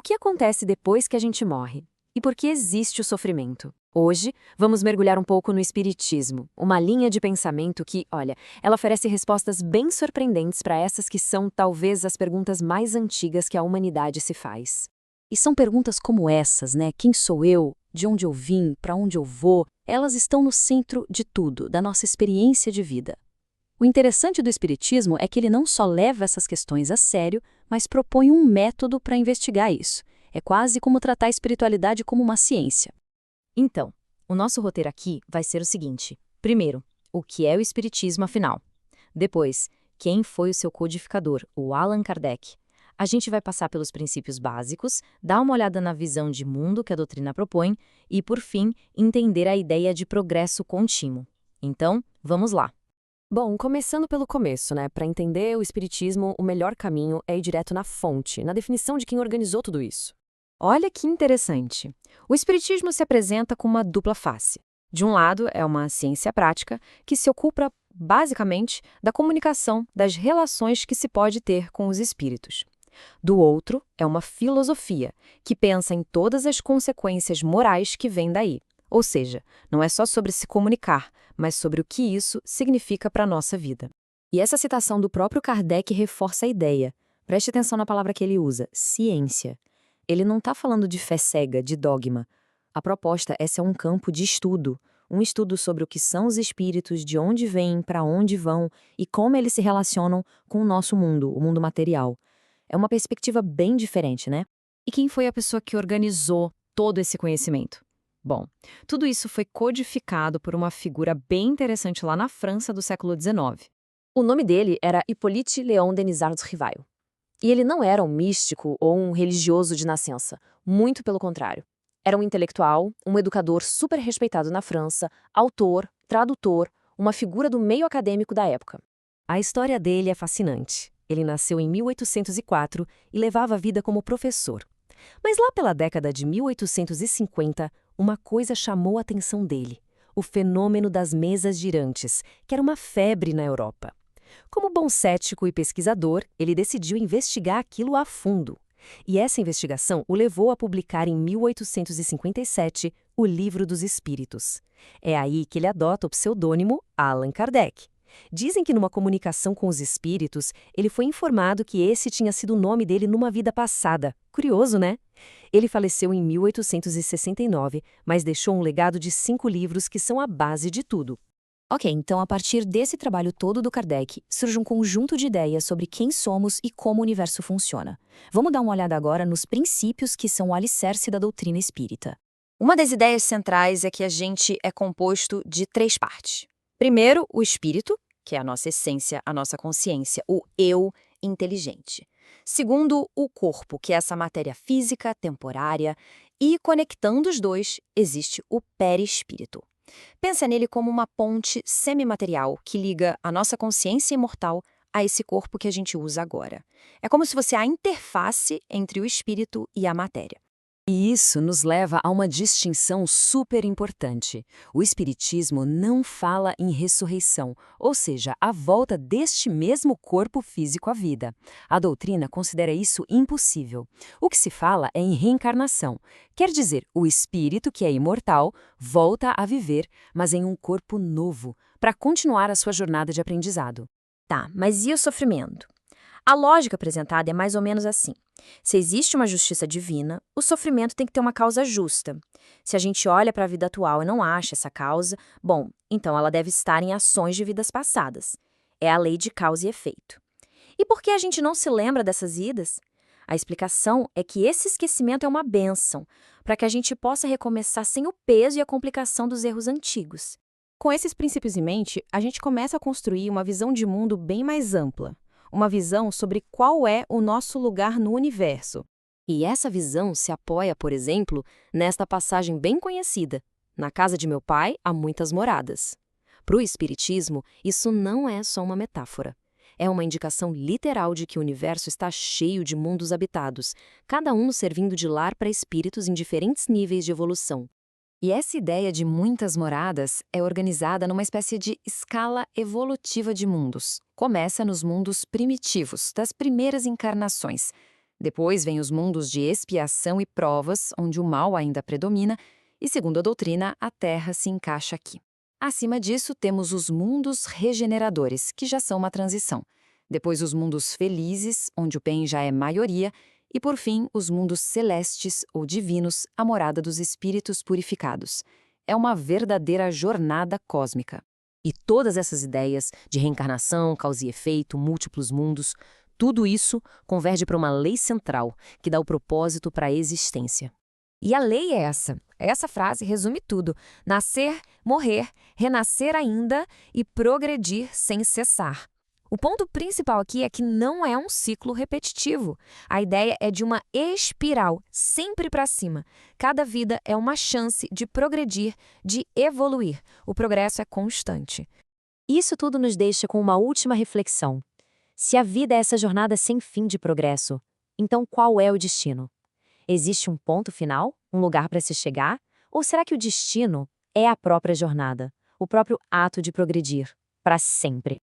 que acontece depois que a gente morre? E por que existe o sofrimento? Hoje, vamos mergulhar um pouco no Espiritismo, uma linha de pensamento que, olha, ela oferece respostas bem surpreendentes para essas que são, talvez, as perguntas mais antigas que a humanidade se faz. E são perguntas como essas, né? Quem sou eu? De onde eu vim? Para onde eu vou? Elas estão no centro de tudo, da nossa experiência de vida. O interessante do Espiritismo é que ele não só leva essas questões a sério, mas propõe um método para investigar isso. É quase como tratar a espiritualidade como uma ciência. Então, o nosso roteiro aqui vai ser o seguinte. Primeiro, o que é o Espiritismo afinal? Depois, quem foi o seu codificador, o Allan Kardec? A gente vai passar pelos princípios básicos, dar uma olhada na visão de mundo que a doutrina propõe e, por fim, entender a ideia de progresso contínuo. Então, vamos lá. Bom, começando pelo começo, né? Para entender o Espiritismo, o melhor caminho é ir direto na fonte, na definição de quem organizou tudo isso. Olha que interessante. O Espiritismo se apresenta com uma dupla face. De um lado, é uma ciência prática que se ocupa, basicamente, da comunicação, das relações que se pode ter com os espíritos. Do outro, é uma filosofia que pensa em todas as consequências morais que vêm daí. Ou seja, não é só sobre se comunicar, mas sobre o que isso significa para a nossa vida. E essa citação do próprio Kardec reforça a ideia. Preste atenção na palavra que ele usa, ciência. Ele não está falando de fé cega, de dogma. A proposta é ser um campo de estudo, um estudo sobre o que são os espíritos, de onde vêm, para onde vão e como eles se relacionam com o nosso mundo, o mundo material. É uma perspectiva bem diferente, né? E quem foi a pessoa que organizou todo esse conhecimento? Bom, tudo isso foi codificado por uma figura bem interessante lá na França do século XIX. O nome dele era Hippolyte Léon Denisard Rivail. E ele não era um místico ou um religioso de nascença, muito pelo contrário. Era um intelectual, um educador super respeitado na França, autor, tradutor, uma figura do meio acadêmico da época. A história dele é fascinante. Ele nasceu em 1804 e levava a vida como professor. Mas lá pela década de 1850, uma coisa chamou a atenção dele: o fenômeno das mesas girantes, que era uma febre na Europa. Como bom cético e pesquisador, ele decidiu investigar aquilo a fundo. E essa investigação o levou a publicar em 1857 o Livro dos Espíritos. É aí que ele adota o pseudônimo Allan Kardec. Dizem que numa comunicação com os espíritos, ele foi informado que esse tinha sido o nome dele numa vida passada. Curioso, né? Ele faleceu em 1869, mas deixou um legado de 5 livros que são a base de tudo. Ok, então a partir desse trabalho todo do Kardec, surge um conjunto de ideias sobre quem somos e como o universo funciona. Vamos dar uma olhada agora nos princípios que são o alicerce da doutrina espírita. Uma das ideias centrais é que a gente é composto de 3 partes. Primeiro, o espírito, que é a nossa essência, a nossa consciência, o eu inteligente. Segundo, o corpo, que é essa matéria física, temporária. E conectando os dois, existe o perispírito. Pensa nele como uma ponte semimaterial que liga a nossa consciência imortal a esse corpo que a gente usa agora. É como se fosse a interface entre o espírito e a matéria. E isso nos leva a uma distinção super importante. O Espiritismo não fala em ressurreição, ou seja, a volta deste mesmo corpo físico à vida. A doutrina considera isso impossível. O que se fala é em reencarnação. Quer dizer, o espírito, que é imortal, volta a viver, mas em um corpo novo, para continuar a sua jornada de aprendizado. Tá, mas e o sofrimento? A lógica apresentada é mais ou menos assim. Se existe uma justiça divina, o sofrimento tem que ter uma causa justa. Se a gente olha para a vida atual e não acha essa causa, bom, então ela deve estar em ações de vidas passadas. É a lei de causa e efeito. E por que a gente não se lembra dessas idas? A explicação é que esse esquecimento é uma bênção, para que a gente possa recomeçar sem o peso e a complicação dos erros antigos. Com esses princípios em mente, a gente começa a construir uma visão de mundo bem mais ampla. Uma visão sobre qual é o nosso lugar no universo. E essa visão se apoia, por exemplo, nesta passagem bem conhecida: na casa de meu pai há muitas moradas. Para o Espiritismo, isso não é só uma metáfora. É uma indicação literal de que o universo está cheio de mundos habitados, cada um servindo de lar para espíritos em diferentes níveis de evolução. E essa ideia de muitas moradas é organizada numa espécie de escala evolutiva de mundos. Começa nos mundos primitivos, das primeiras encarnações. Depois vem os mundos de expiação e provas, onde o mal ainda predomina, e segundo a doutrina, a Terra se encaixa aqui. Acima disso, temos os mundos regeneradores, que já são uma transição. Depois os mundos felizes, onde o bem já é maioria, e por fim os mundos celestes ou divinos, a morada dos espíritos purificados. É uma verdadeira jornada cósmica. E todas essas ideias de reencarnação, causa e efeito, múltiplos mundos, tudo isso converge para uma lei central que dá o propósito para a existência. E a lei é essa. Essa frase resume tudo: nascer, morrer, renascer ainda e progredir sem cessar. O ponto principal aqui é que não é um ciclo repetitivo. A ideia é de uma espiral, sempre para cima. Cada vida é uma chance de progredir, de evoluir. O progresso é constante. Isso tudo nos deixa com uma última reflexão. Se a vida é essa jornada sem fim de progresso, então qual é o destino? Existe um ponto final? Um lugar para se chegar? Ou será que o destino é a própria jornada, o próprio ato de progredir, para sempre?